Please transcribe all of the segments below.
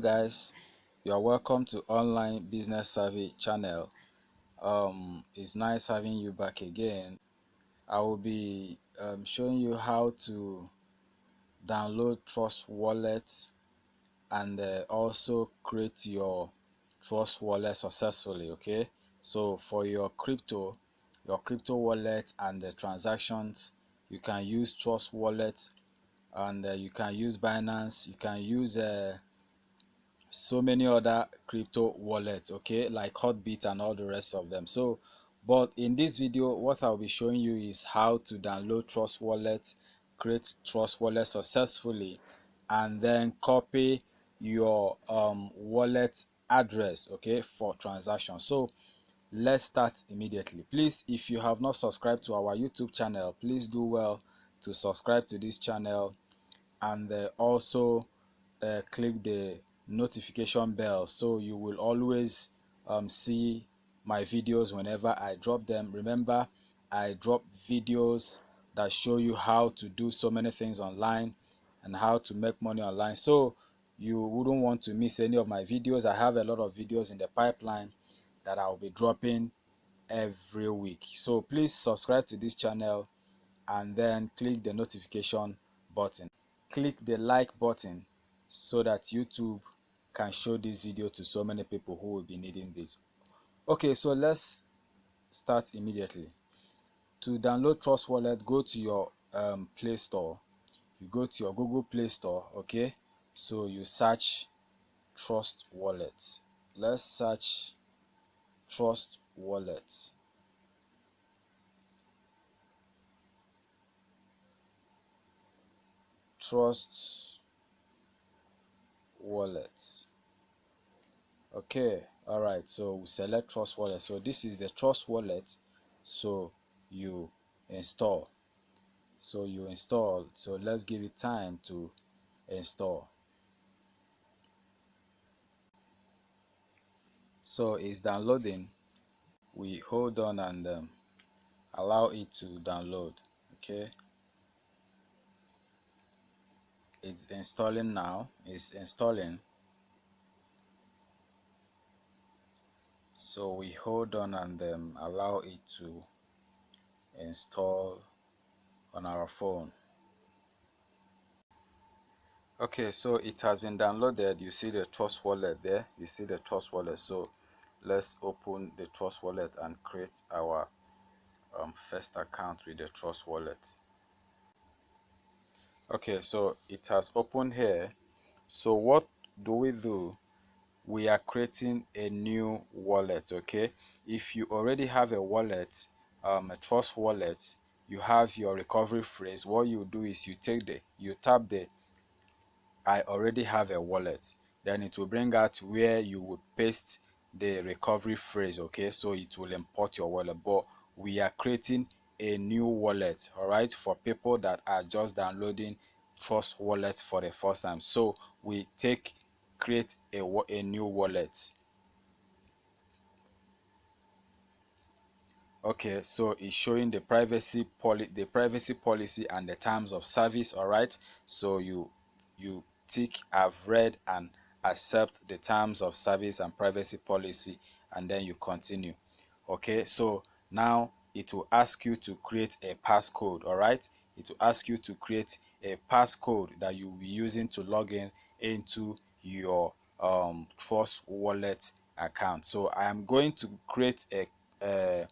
guys, you are welcome to Online Business Savvy channel. It's nice having you back again. I will be showing you how to download Trust Wallet and also create your Trust Wallet successfully. Okay, so for your crypto wallet and the transactions, you can use Trust Wallet, and you can use Binance. You can use so many other crypto wallets, okay, like Hotbit and all the rest of them. So but in this video, what I'll be showing you is how to download Trust Wallet, create Trust Wallet successfully, and then copy your wallet address, okay, for transaction. So let's start immediately. Please, if you have not subscribed to our YouTube channel, please do well to subscribe to this channel, and also click the notification bell so you will always see my videos whenever I drop them. Remember, I drop videos that show you how to do so many things online and how to make money online, so you wouldn't want to miss any of my videos. I have a lot of videos in the pipeline that I'll be dropping every week, so please subscribe to this channel and then click the notification button. Click the like button so that YouTube can show this video to so many people who will be needing this. Okay, so let's start immediately. To download Trust Wallet, go to your Play Store. You go to your Google Play Store, okay? So you search Trust Wallet. Let's search Trust Wallet. Trust Wallet. Okay, all right, so we select Trust Wallet. So this is the Trust Wallet. So you install. So let's give it time to install. So it's downloading. We hold on and allow it to download. Okay, it's installing now. It's installing. So we hold on and allow it to install on our phone. Okay, so it has been downloaded. You see the Trust Wallet there. You see the Trust Wallet. So let's open the Trust Wallet and create our first account with the Trust Wallet. Okay, so it has opened here. So what do? We are creating a new wallet. Okay, if you already have a wallet, a Trust Wallet, you have your recovery phrase. What you do is you tap the I already have a wallet, then it will bring out where you would paste the recovery phrase. Okay, so it will import your wallet, but we are creating a new wallet, all right, for people that are just downloading Trust Wallet for the first time. So we create a new wallet. Okay, so it's showing the privacy policy and the terms of service. All right, so you tick I've read and accept the terms of service and privacy policy, and then you continue. Okay, so now it will ask you to create a passcode. All right, it will ask you to create a passcode that you will be using to log in into your Trust Wallet account. So I am going to create a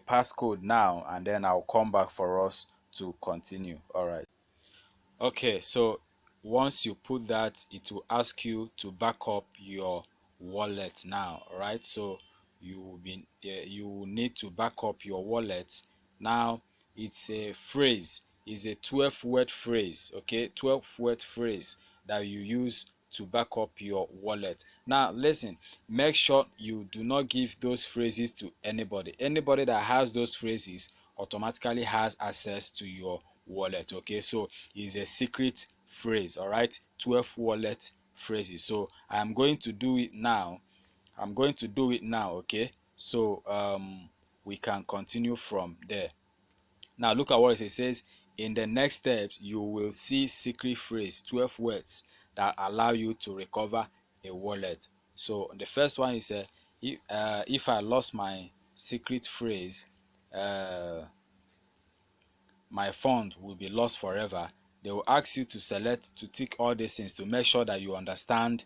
passcode now, and then I'll come back for us to continue. All right. Okay, so once you put that, it will ask you to back up your wallet now. All right, so you will need to back up your wallet now. It's a phrase, it's a 12-word phrase. Okay, 12-word phrase that you use to back up your wallet. Now listen, make sure you do not give those phrases to anybody that has those phrases automatically has access to your wallet. Okay, so it's a secret phrase. All right, 12 wallet phrases. So I'm going to do it now. Okay, so we can continue from there. Now look at what it says. It says in the next steps you will see secret phrase 12 words that allow you to recover a wallet. So the first one is if I lost my secret phrase, uh, my fund will be lost forever. They will ask you to select, to tick all these things to make sure that you understand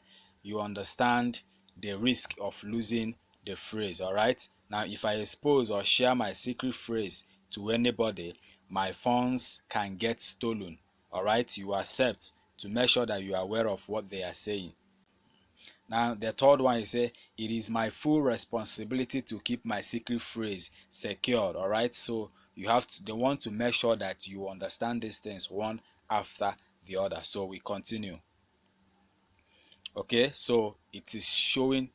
the risk of losing the phrase. All right, now if I expose or share my secret phrase to anybody, my funds can get stolen. All right, you accept to make sure that you are aware of what they are saying. Now, the third one is say, it is my full responsibility to keep my secret phrase secured. All right. So they want to make sure that you understand these things one after the other. So we continue. Okay. So it is showing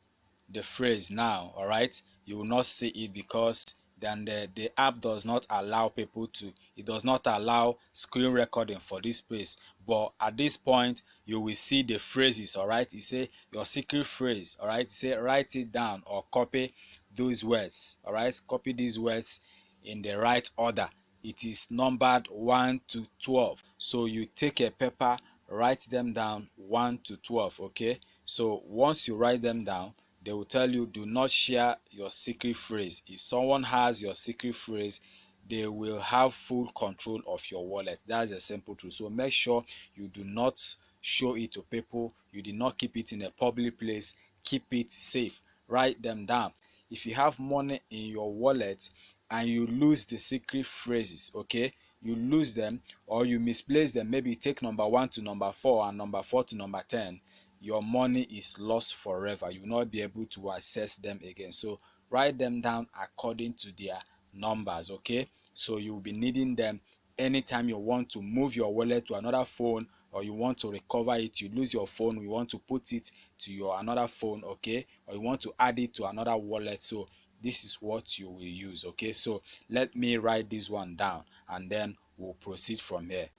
the phrase now. All right. You will not see it because then the app does not allow people to, it does not allow screen recording for this place. But at this point you will see the phrases. All right, you say your secret phrase. All right, you say write it down or copy those words. All right, copy these words in the right order. It is numbered 1 to 12. So you take a paper, write them down 1 to 12. Okay, so once you write them down, they will tell you do not share your secret phrase. If someone has your secret phrase, they will have full control of your wallet. That's a simple truth. So make sure you do not show it to people. You did not keep it in a public place. Keep it safe. Write them down. If you have money in your wallet and you lose the secret phrases, okay, you lose them or you misplace them, maybe you take number 1 to number 4 and number 4 to number 10, your money is lost forever. You will not be able to access them again. So write them down according to their numbers. Okay, so you will be needing them anytime you want to move your wallet to another phone, or you want to recover it. You lose your phone, you want to put it to your another phone, okay, or you want to add it to another wallet. So this is what you will use. Okay, so let me write this one down and then we'll proceed from here.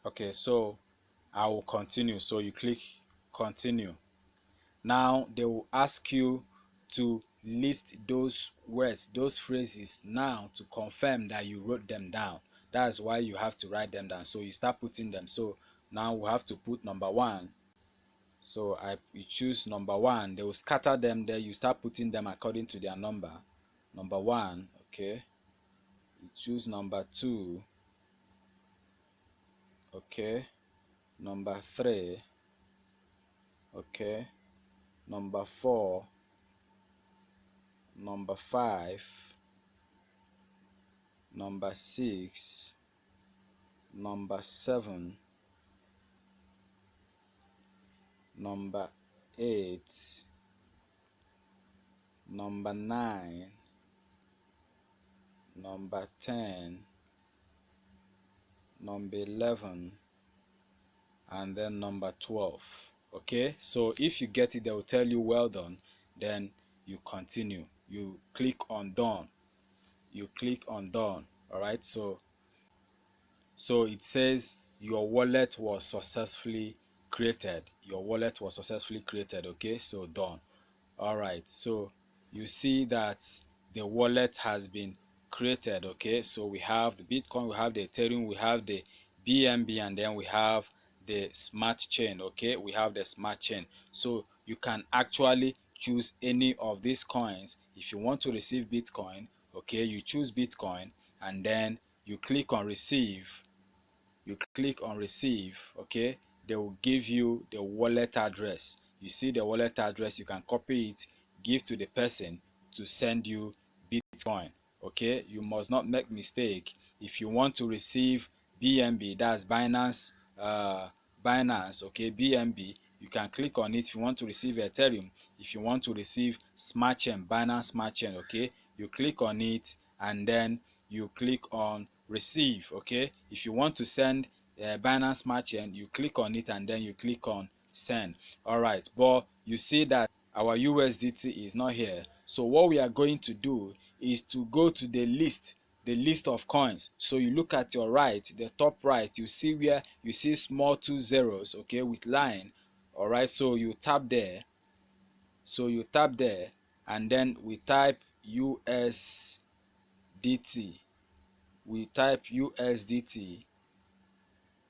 Okay, so I will continue. So you click continue. Now they will ask you to list those words, those phrases now to confirm that you wrote them down. That's why you have to write them down. So you start putting them. So now we have to put number 1. So you choose number 1. They will scatter them there. You start putting them according to their number. Number 1, okay. You choose number 2, okay. Number 3, okay. Number 4, number 5, number 6, number 7, number 8, number 9, number 10, number 11, and then number 12. Okay, so if you get it, they will tell you well done. Then you continue. You click on done. You click on done. All right, so it says your wallet was successfully created. Your wallet was successfully created. Okay, so done. All right, so you see that the wallet has been created. Okay, so we have the Bitcoin, we have the Ethereum, we have the BNB, and then we have the smart chain. Okay, we have the smart chain. So you can actually choose any of these coins. If you want to receive Bitcoin, okay, you choose Bitcoin and then you click on receive. You click on receive, okay. They will give you the wallet address. You see the wallet address, you can copy it, give to the person to send you Bitcoin. Okay, you must not make mistake. If you want to receive BNB, that's Binance, okay, BNB, you can click on it. If you want to receive Ethereum, if you want to receive smart chain, Binance smart chain, okay, you click on it and then you click on receive. Okay, if you want to send Binance smart chain, you click on it and then you click on send. All right, but you see that our USDT is not here. So what we are going to do is to go to the list of coins. So you look at your right, the top right, you see where you see small 2 zeros, okay, with line. All right, so you tap there. So you tap there and then we type USDT. We type USDT.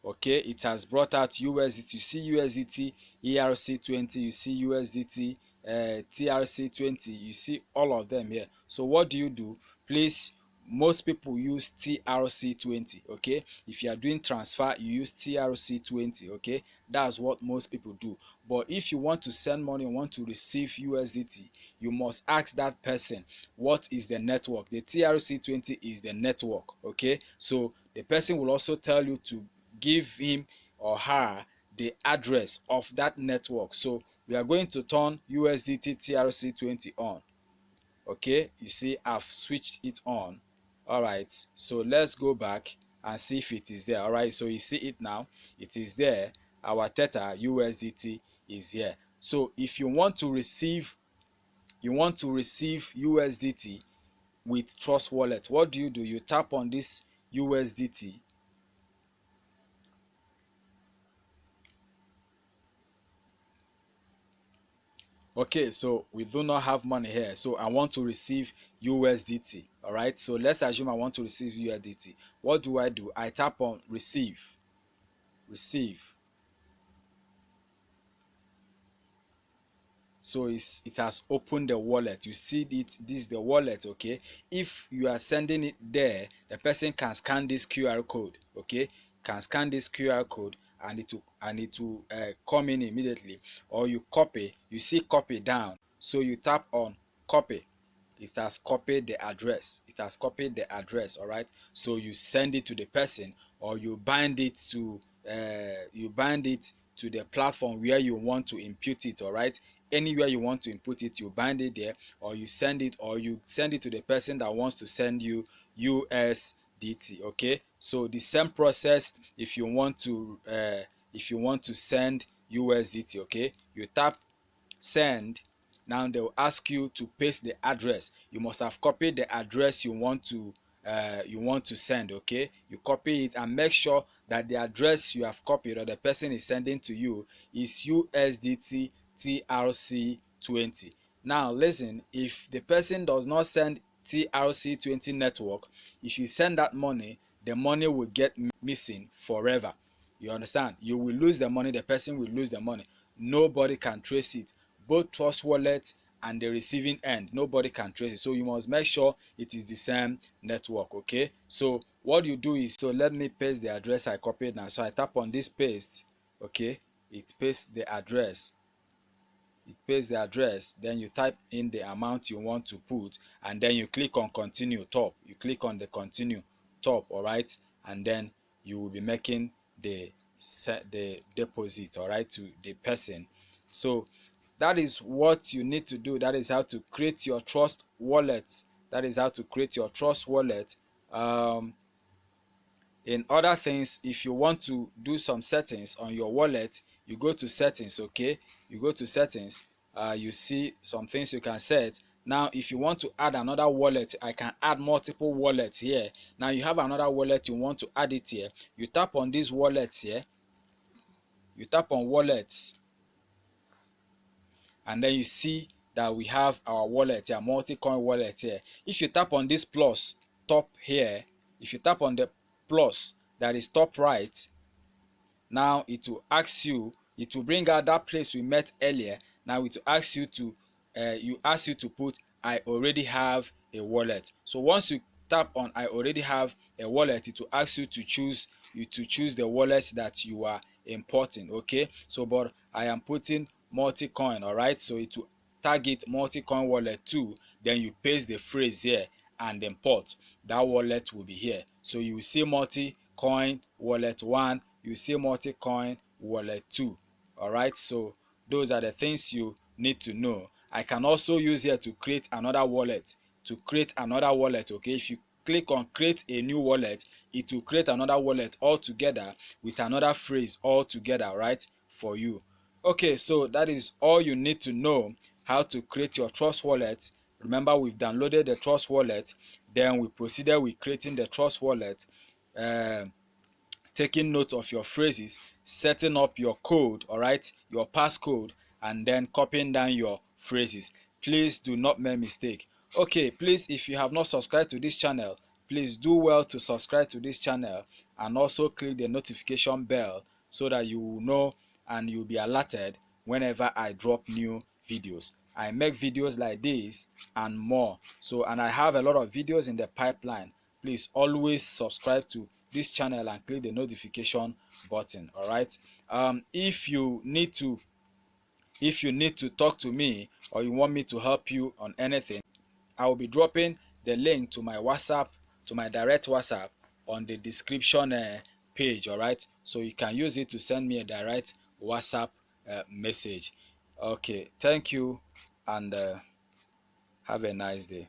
Okay, it has brought out USDT. You see USDT ERC20, you see USDT TRC20, you see all of them here. So what do? Please, most people use TRC20. Okay, if you are doing transfer, you use TRC20. Okay, that's what most people do. But if you want to send money and want to receive USDT, you must ask that person what is the network. The TRC20 is the network. Okay, so the person will also tell you to give him or her the address of that network. So we are going to turn USDT TRC20 on. Okay, you see I've switched it on. All right, so let's go back and see if it is there. All right, so you see it now, it is there. Our Theta USDT is here. So if you want to receive USDT with Trust Wallet, what do? You tap on this USDT. Okay, so we do not have money here, so I want to receive USDT. All right, so let's assume I want to receive USDT. What do? I tap on receive. So it has opened the wallet. You see it, this is the wallet. Okay, if you are sending it there, the person can scan this QR code. Okay, can scan this QR code and it will come in immediately. Or you copy, you see copy down, so you tap on copy. It has copied the address. It has copied the address. All right, so you send it to the person, or you bind it to the platform where you want to input it. All right, anywhere you want to input it, you bind it there, or you send it to the person that wants to send you USDT. Okay, so the same process if you want to send USDT. Okay, you tap send. Now they will ask you to paste the address. You must have copied the address you want to send. Okay, you copy it and make sure that the address you have copied or the person is sending to you is USDT TRC20. Now listen, if the person does not send TRC20 network, if you send that money, the money will get missing forever. You understand? You will lose the money, the person will lose the money. Nobody can trace it. Both Trust Wallet and the receiving end, nobody can trace it. So you must make sure it is the same network. Okay, so what you do is, so let me paste the address I copied now. So I tap on this paste. Okay, it pastes the address. Then you type in the amount you want to put, and then you click on continue top. You click on the continue top. All right, and then you will be making the deposit, all right, to the person. So that is what you need to do. That is how to create your Trust Wallet. In other things, if you want to do some settings on your wallet, you go to settings. Okay, you go to settings. You see some things you can set. Now if you want to add another wallet, I can add multiple wallets here. Now you have another wallet, you want to add it here, you tap on these wallets here. You tap on wallets, and then you see that we have our wallet here, multi-coin wallet here. If you tap on this plus top here, if you tap on the plus that is top right, now it will ask you, it will bring out that place we met earlier. Now it will ask you to put I already have a wallet. So once you tap on I already have a wallet, it will ask you to choose the wallet that you are importing. Okay, so but I am putting multi-coin. All right, so it will target multi-coin wallet 2. Then you paste the phrase here and import. That wallet will be here. So you will see multi-coin wallet 1, you see multi-coin wallet 2. All right, so those are the things you need to know. I can also use here to create another wallet. Okay, if you click on create a new wallet, it will create another wallet altogether with another phrase altogether, right, for you. Okay, so that is all you need to know how to create your Trust Wallet. Remember, we've downloaded the Trust Wallet, then we proceeded with creating the Trust Wallet, taking note of your phrases, setting up your code, all right, your passcode, and then copying down your phrases. Please do not make mistake. Okay, please, if you have not subscribed to this channel, please do well to subscribe to this channel and also click the notification bell so that you will know and you'll be alerted whenever I drop new videos. I make videos like this and more. So, and I have a lot of videos in the pipeline. Please always subscribe to this channel and click the notification button. All right. If you need to talk to me or you want me to help you on anything, I will be dropping the link to my WhatsApp, to my direct WhatsApp on the description page. All right, so you can use it to send me a direct WhatsApp message. Okay, thank you, and have a nice day.